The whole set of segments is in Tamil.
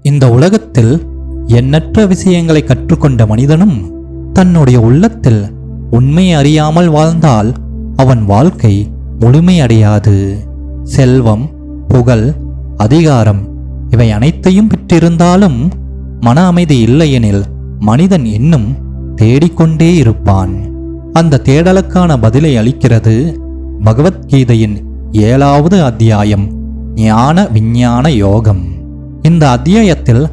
இந்த உலகத்தில் எண்ணற்ற விஷயங்களை கற்றுக்கொண்ட மனிதனும் தன்னுடைய உள்ளத்தில் உண்மை அறியாமல் வாழ்ந்தால் அவன் வாழ்க்கை முழுமையடையாது. செல்வம், புகழ், அதிகாரம் இவை அனைத்தையும் பெற்றிருந்தாலும் மன அமைதி இல்லையெனில் மனிதன் இன்னும் தேடிக்கொண்டே இருப்பான். அந்த தேடலுக்கான பதிலை அளிக்கிறது பகவத்கீதையின் 7வது அத்தியாயம், ஞான விஞ்ஞான யோகம். இந்த அத்தியாயத்தில்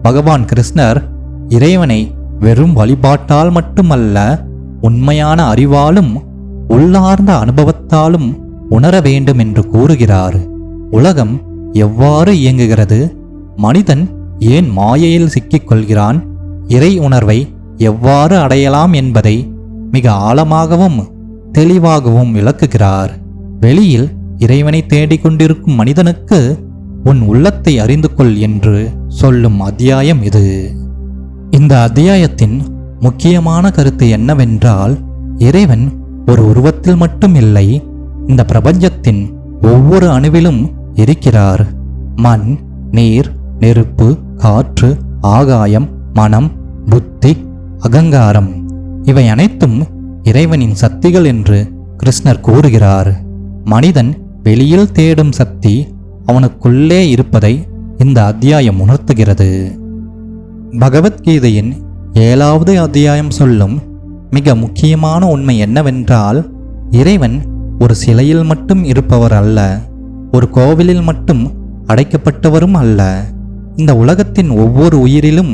பகவான் கிருஷ்ணர் இறைவனை வெறும் வழிபாட்டால் மட்டுமல்ல, உண்மையான அறிவாலும் உள்ளார்ந்த அனுபவத்தாலும் உணர வேண்டும் என்று கூறுகிறார். உலகம் எவ்வாறு இயங்குகிறது, மனிதன் ஏன் மாயையில் சிக்கிக்கொள்கிறான், இறை உணர்வை எவ்வாறு அடையலாம் என்பதை மிக ஆழமாகவும் தெளிவாகவும் விளக்குகிறார். வெளியில் இறைவனை தேடிக்கொண்டிருக்கும் மனிதனுக்கு உன் உள்ளத்தை அறிந்து கொள் என்று சொல்லும் அத்தியாயம் இது. இந்த அத்தியாயத்தின் முக்கியமான கருத்து என்னவென்றால், இறைவன் ஒரு உருவத்தில் மட்டும் இல்லை, இந்த பிரபஞ்சத்தின் ஒவ்வொரு அணுவிலும் இருக்கிறார். மண், நீர், நெருப்பு, காற்று, ஆகாயம், மனம், புத்தி, அகங்காரம் இவை அனைத்தும் இறைவனின் சக்திகள் என்று கிருஷ்ணர் கூறுகிறார். மனிதன் வெளியில் தேடும் சக்தி அவனுக்குள்ளே இருப்பதை இந்த அத்தியாயம் உணர்த்துகிறது. பகவத்கீதையின் 7வது அத்தியாயம் சொல்லும் மிக முக்கியமான உண்மை என்னவென்றால், இறைவன் ஒரு சிலையில் மட்டும் இருப்பவர் அல்ல, ஒரு கோவிலில் மட்டும் அடைக்கப்பட்டவரும் அல்ல. இந்த உலகத்தின் ஒவ்வொரு உயிரிலும்,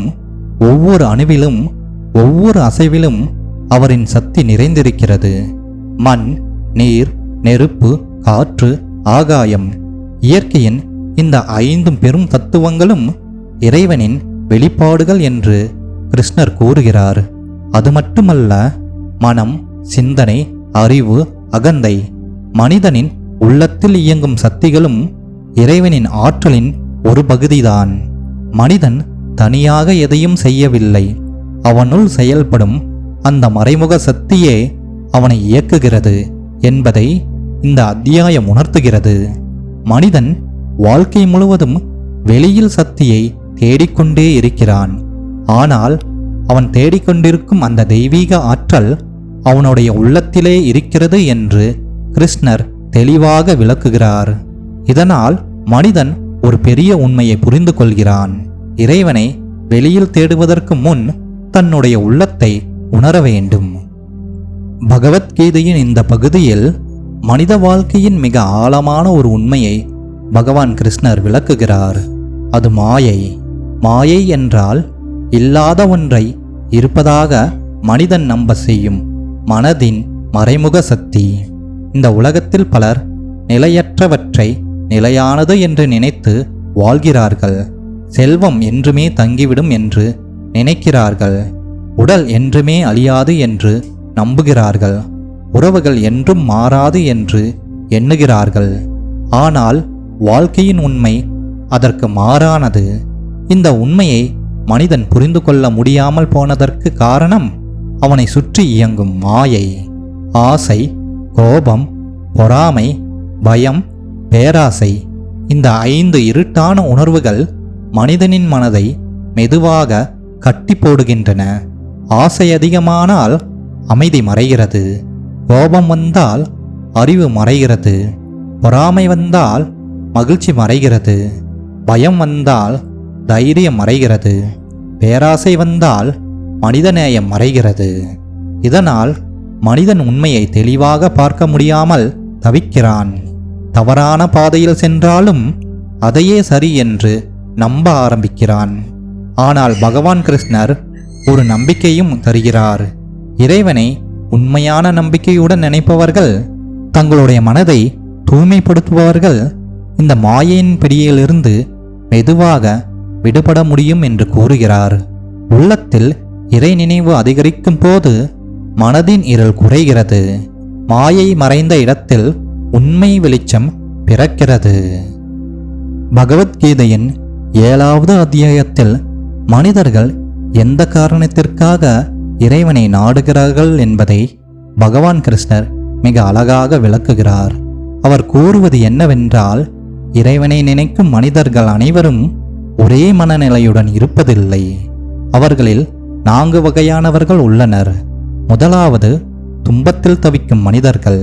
ஒவ்வொரு அணுவிலும், ஒவ்வொரு அசைவிலும் அவரின் சக்தி நிறைந்திருக்கிறது. மண், நீர், நெருப்பு, காற்று, ஆகாயம், இயற்கையின் இந்த 5 பெரும் தத்துவங்களும் இறைவனின் வெளிப்பாடுகள் என்று கிருஷ்ணர் கூறுகிறார். அது மட்டுமல்ல, மனம், சிந்தனை, அறிவு, அகந்தை, மனிதனின் உள்ளத்தில் இயங்கும் சக்திகளும் இறைவனின் ஆற்றலின் ஒரு பகுதிதான். மனிதன் தனியாக எதையும் செய்யவில்லை, அவனுள் செயல்படும் அந்த மறைமுக சக்தியே அவனை இயக்குகிறது என்பதை இந்த அத்தியாயம் உணர்த்துகிறது. மனிதன் வாழ்க்கை முழுவதும் வெளியில் சக்தியை தேடிக்கொண்டே இருக்கிறான். ஆனால் அவன் தேடிக்கொண்டிருக்கும் அந்த தெய்வீக ஆற்றல் அவனுடைய உள்ளத்திலே இருக்கிறது என்று கிருஷ்ணர் தெளிவாக விளக்குகிறார். இதனால் மனிதன் ஒரு பெரிய உண்மையை புரிந்து கொள்கிறான். இறைவனை வெளியில் தேடுவதற்கு முன் தன்னுடைய உள்ளத்தை உணர வேண்டும். பகவத்கீதையின் இந்த பகுதியில் மனித வாழ்க்கையின் மிக ஆழமான ஒரு உண்மையை பகவான் கிருஷ்ணர் விளக்குகிறார். அது மாயை. மாயை என்றால் இல்லாத ஒன்றை இருப்பதாக மனிதன் நம்ப செய்யும் மனதின் மறைமுக சக்தி. இந்த உலகத்தில் பலர் நிலையற்றவற்றை நிலையானது என்று நினைத்து வாழ்கிறார்கள். செல்வம் என்றுமே தங்கிவிடும் என்று நினைக்கிறார்கள். உடல் என்றுமே அழியாது என்று நம்புகிறார்கள். உறவுகள் என்றும் மாறாது என்று எண்ணுகிறார்கள். ஆனால் வாழ்க்கையின் உண்மை அதற்கு மாறானது. இந்த உண்மையை மனிதன் புரிந்து கொள்ள முடியாமல் போனதற்கு காரணம் அவனை சுற்றி இயங்கும் மாயை. ஆசை, கோபம், பொறாமை, பயம், பேராசை, இந்த 5 இருட்டான உணர்வுகள் மனிதனின் மனதை மெதுவாக கட்டி போடுகின்றன. ஆசை அதிகமானால் அமைதி மறைகிறது. கோபம் வந்தால் அறிவு மறைகிறது. பொறாமை வந்தால் மகிழ்ச்சி மறைகிறது. பயம் வந்தால் தைரியம் மறைகிறது. பேராசை வந்தால் மனிதநேயம் மறைகிறது. இதனால் மனிதன் உண்மையை தெளிவாக பார்க்க முடியாமல் தவிக்கிறான். தவறான பாதையில் சென்றாலும் அதையே சரி என்று நம்ப ஆரம்பிக்கிறான். ஆனால் பகவான் கிருஷ்ணர் ஒரு நம்பிக்கையும் தருகிறார். இறைவனை உண்மையான நம்பிக்கையுடன் நினைப்பவர்கள், தங்களுடைய மனதை தூய்மைப்படுத்துபவர்கள் இந்த மாயையின் பிடியிலிருந்து மெதுவாக விடுபட முடியும் என்று கூறுகிறார். உள்ளத்தில் இறை நினைவு அதிகரிக்கும் போது மனதின் இருள் குறைகிறது. மாயை மறைந்த இடத்தில் உண்மை வெளிச்சம் பிறக்கிறது. பகவத்கீதையின் 7வது அத்தியாயத்தில் மனிதர்கள் எந்த காரணத்திற்காக இறைவனை நாடுகிறார்கள் என்பதை பகவான் கிருஷ்ணர் மிக அழகாக விளக்குகிறார். அவர் கூறுவது என்னவென்றால், இறைவனை நினைக்கும் மனிதர்கள் அனைவரும் ஒரே மனநிலையுடன் இருப்பதில்லை. அவர்களில் 4 வகையானவர்கள் உள்ளனர். முதலாவது, துன்பத்தில் தவிக்கும் மனிதர்கள்.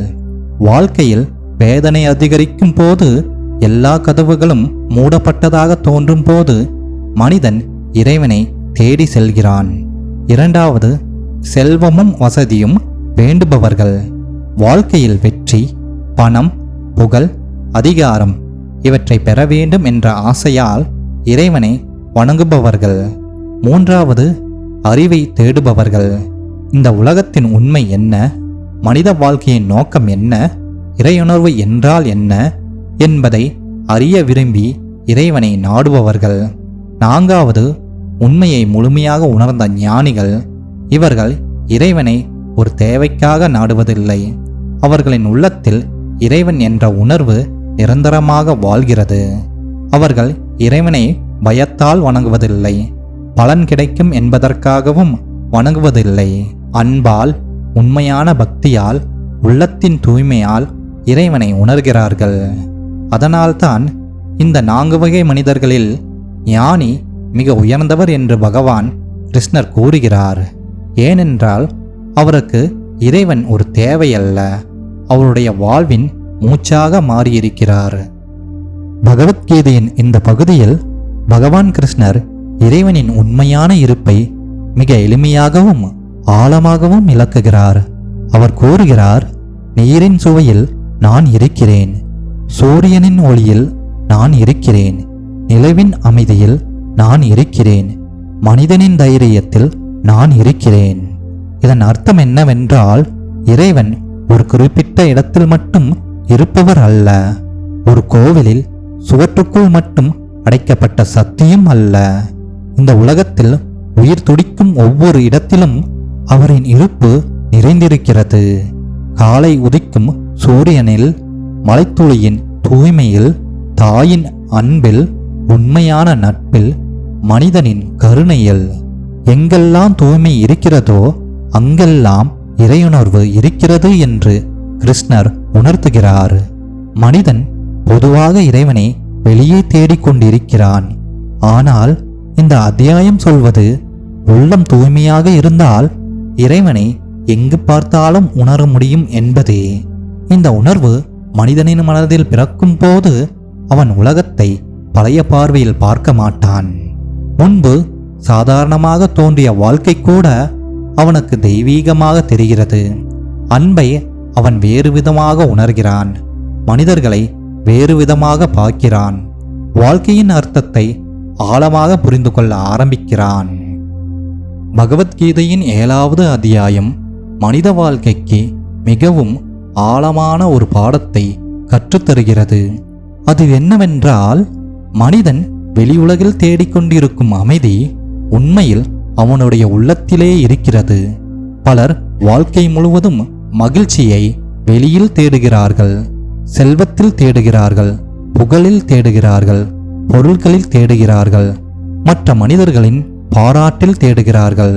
வாழ்க்கையில் வேதனை அதிகரிக்கும் போது, எல்லா கதவுகளும் மூடப்பட்டதாக தோன்றும் போது மனிதன் இறைவனை தேடி செல்கிறான். இரண்டாவது, செல்வமும் வசதியும் வேண்டுபவர்கள். வாழ்க்கையில் வெற்றி, பணம், புகழ், அதிகாரம் இவற்றை பெற வேண்டும் என்ற ஆசையால் இறைவனை வணங்குபவர்கள். மூன்றாவது, அறிவை தேடுபவர்கள். இந்த உலகத்தின் உண்மை என்ன, மனித வாழ்க்கையின் நோக்கம் என்ன, இறையுணர்வு என்றால் என்ன என்பதை அறிய விரும்பி இறைவனை நாடுபவர்கள். நான்காவது, உண்மையை முழுமையாக உணர்ந்த ஞானிகள். இவர்கள் இறைவனை ஒரு தேவைக்காக நாடுவதில்லை. அவர்களின் உள்ளத்தில் இறைவன் என்ற உணர்வு நிரந்தரமாக வாழ்கிறது. அவர்கள் இறைவனை பயத்தால் வணங்குவதில்லை, பலன் கிடைக்கும் என்பதற்காகவும் வணங்குவதில்லை. அன்பால், உண்மையான பக்தியால், உள்ளத்தின் தூய்மையால் இறைவனை உணர்கிறார்கள். அதனால்தான் இந்த 4 வகை மனிதர்களில் ஞானி மிக உயர்ந்தவர் என்று பகவான் கிருஷ்ணர் கூறுகிறார். ஏனென்றால் அவருக்கு இறைவன் ஒரு தேவையல்ல, அவருடைய வாழ்வின் மூச்சாக மாறியிருக்கிறார். பகவத்கீதையின் இந்த பகுதியில் பகவான் கிருஷ்ணர் இறைவனின் உண்மையான இருப்பை மிக எளிமையாகவும் ஆழமாகவும் விளக்குகிறார். அவர் கூறுகிறார், நீரின் சுவையில் நான் இருக்கிறேன், சூரியனின் ஒளியில் நான் இருக்கிறேன், நிலவின் அமைதியில் நான் இருக்கிறேன், மனிதனின் தைரியத்தில் நான் இருக்கிறேன். இதன் அர்த்தம் என்னவென்றால், இறைவன் ஒரு குறிப்பிட்ட இடத்தில் மட்டும் இருப்பவர் அல்ல, ஒரு கோவிலில் சுவற்றுக்குள் மட்டும் அடைக்கப்பட்ட சக்தியும் அல்ல. இந்த உலகத்தில் உயிர் துடிக்கும் ஒவ்வொரு இடத்திலும் அவரின் இருப்பு நிறைந்திருக்கிறது. காலை உதிக்கும் சூரியனில், மலைத்துளியின் தூய்மையில், தாயின் அன்பில், உண்மையான நட்பில், மனிதனின் கருணையில். எங்கெல்லாம் தூய்மை இருக்கிறதோ அங்கெல்லாம் இறையுணர்வு இருக்கிறது என்று கிருஷ்ணர் உணர்த்துகிறார். மனிதன் பொதுவாக இறைவனை வெளியே தேடிக்கொண்டிருக்கிறான். ஆனால் இந்த அத்தியாயம் சொல்வது, உள்ளம் தூய்மையாக இருந்தால் இறைவனை எங்கு பார்த்தாலும் உணர முடியும் என்பதே. இந்த உணர்வு மனிதனின் மனதில் பிறக்கும் போது அவன் உலகத்தை பழைய பார்வையில் பார்க்க மாட்டான். முன்பு சாதாரணமாக தோன்றிய வாழ்க்கை கூட அவனுக்கு தெய்வீகமாக தெரிகிறது. அன்பை அவன் வேறு விதமாக உணர்கிறான், மனிதர்களை வேறு விதமாக பார்க்கிறான், வாழ்க்கையின் அர்த்தத்தை ஆழமாக புரிந்து கொள்ள ஆரம்பிக்கிறான். பகவத்கீதையின் 7வது அத்தியாயம் மனித வாழ்க்கைக்கு மிகவும் ஆழமான ஒரு பாடத்தை கற்றுத்தருகிறது. அது என்னவென்றால், மனிதன் வெளியுலகில் தேடிக்கொண்டிருக்கும் அமைதி உண்மையில் அவனுடைய உள்ளத்திலே இருக்கிறது. பலர் வாழ்க்கை முழுவதும் மகிழ்ச்சியை வெளியில் தேடுகிறார்கள், செல்வத்தில் தேடுகிறார்கள், புகழில் தேடுகிறார்கள், பொருள்களில் தேடுகிறார்கள், மற்ற மனிதர்களின் பாராட்டில் தேடுகிறார்கள்.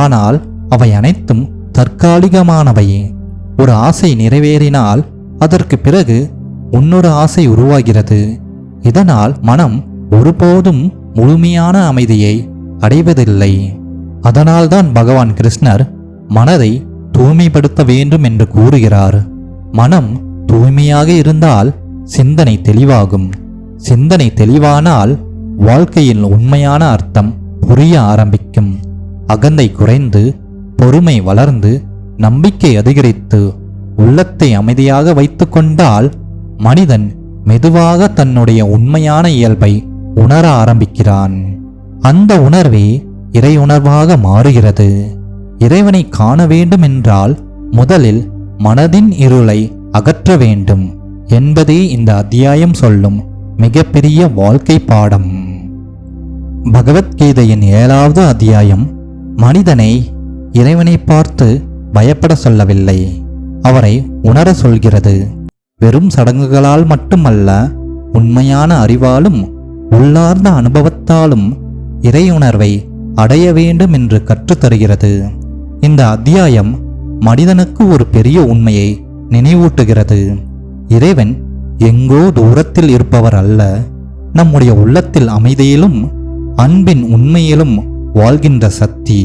ஆனால் அவை அனைத்தும் தற்காலிகமானவை. ஒரு ஆசை நிறைவேறினால் அதற்கு பிறகு இன்னொரு ஆசை உருவாகிறது. இதனால் மனம் ஒருபோதும் முழுமையான அமைதியை அடைவதில்லை. அதனால்தான் பகவான் கிருஷ்ணர் மனதை தூய்மைப்படுத்த வேண்டும் என்று கூறுகிறார். மனம் தூய்மையாக இருந்தால் சிந்தனை தெளிவாகும். சிந்தனை தெளிவானால் வாழ்க்கையில் உண்மையான அர்த்தம் புரிய ஆரம்பிக்கும். அகந்தை குறைந்து, பொறுமை வளர்ந்து, நம்பிக்கை அதிகரித்து, உள்ளத்தை அமைதியாக வைத்து கொண்டால் மனிதன் மெதுவாக தன்னுடைய உண்மையான இயல்பை உணர ஆரம்பிக்கிறான். அந்த உணர்வே இறை உணர்வாக மாறுகிறது. இறைவனை காண வேண்டும் என்றால் முதலில் மனதின் இருளை அகற்ற வேண்டும் என்பதே இந்த அத்தியாயம் சொல்லும் மிகப்பெரிய வாழ்க்கை பாடம். பகவத்கீதையின் 7வது அத்தியாயம் மனிதனை இறைவனை பார்த்து பயப்பட சொல்லவில்லை, அவரை உணர சொல்கிறது. வெறும் சடங்குகளால் மட்டுமல்ல, உண்மையான அறிவாலும் உள்ளார்ந்த அனுபவத்தாலும் இறையுணர்வை அடைய வேண்டும் என்று கற்றுத்தருகிறது. இந்த அத்தியாயம் மனிதனுக்கு ஒரு பெரிய உண்மையை நினைவூட்டுகிறது. இறைவன் எங்கோ தூரத்தில் இருப்பவர் அல்ல, நம்முடைய உள்ளத்தில் அமைதியிலும் அன்பின் உண்மையிலும் வாழ்கின்ற சக்தி.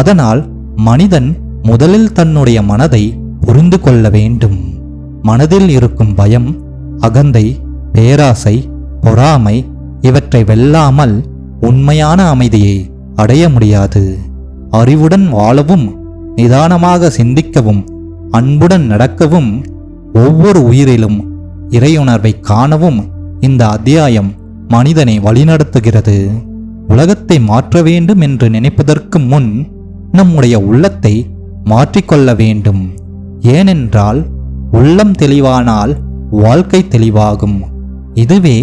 அதனால் மனிதன் முதலில் தன்னுடைய மனதை புரிந்து கொள்ள வேண்டும். மனதில் இருக்கும் பயம், அகந்தை, பேராசை, பொறாமை இவற்றை வெல்லாமல் உண்மையான அமைதியை அடைய முடியாது. அறிவுடன் வாழவும், நிதானமாக சிந்திக்கவும், அன்புடன் நடக்கவும், ஒவ்வொரு உயிரிலும் இறையுணர்வை காணவும் இந்த அத்தியாயம் மனிதனை வழிநடத்துகிறது. உலகத்தை மாற்ற வேண்டும் என்று நினைப்பதற்கு முன் நம்முடைய உள்ளத்தை மாற்றிக்கொள்ள வேண்டும். ஏனென்றால் உள்ளம் தெளிவானால் வாழ்க்கை தெளிவாகும். இதுவே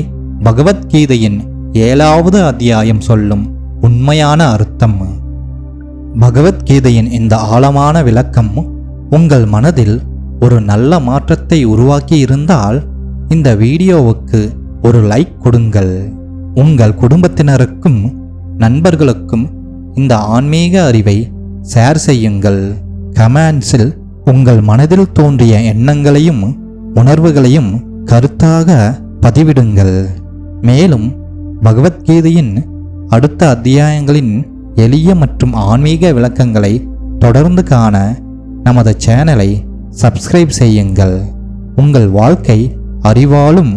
பகவத்கீதையின் 7வது அத்தியாயம் சொல்லும் உண்மையான அர்த்தம். பகவத்கீதையின் இந்த ஆழமான விளக்கம் உங்கள் மனதில் ஒரு நல்ல மாற்றத்தை உருவாக்கி இருந்தால் இந்த வீடியோவுக்கு ஒரு லைக் கொடுங்கள். உங்கள் குடும்பத்தினருக்கும் நண்பர்களுக்கும் இந்த ஆன்மீக அறிவை ஷேர் செய்யுங்கள். கமெண்ட்ஸில் உங்கள் மனதில் தோன்றிய எண்ணங்களையும் உணர்வுகளையும் கருத்தாக பதிவிடுங்கள். மேலும் பகவத்கீதையின் அடுத்த அத்தியாயங்களின் எளிய மற்றும் ஆன்மீக விளக்கங்களை தொடர்ந்து காண நமது சேனலை சப்ஸ்கிரைப் செய்யுங்கள். உங்கள் வாழ்க்கை அறிவாலும்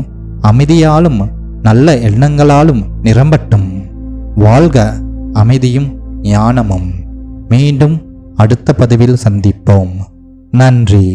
அமைதியாலும் நல்ல எண்ணங்களாலும் நிரம்பட்டும். வாழ்க அமைதியும் ஞானமும். மீண்டும் அடுத்த பதிவில் சந்திப்போம். நன்றி.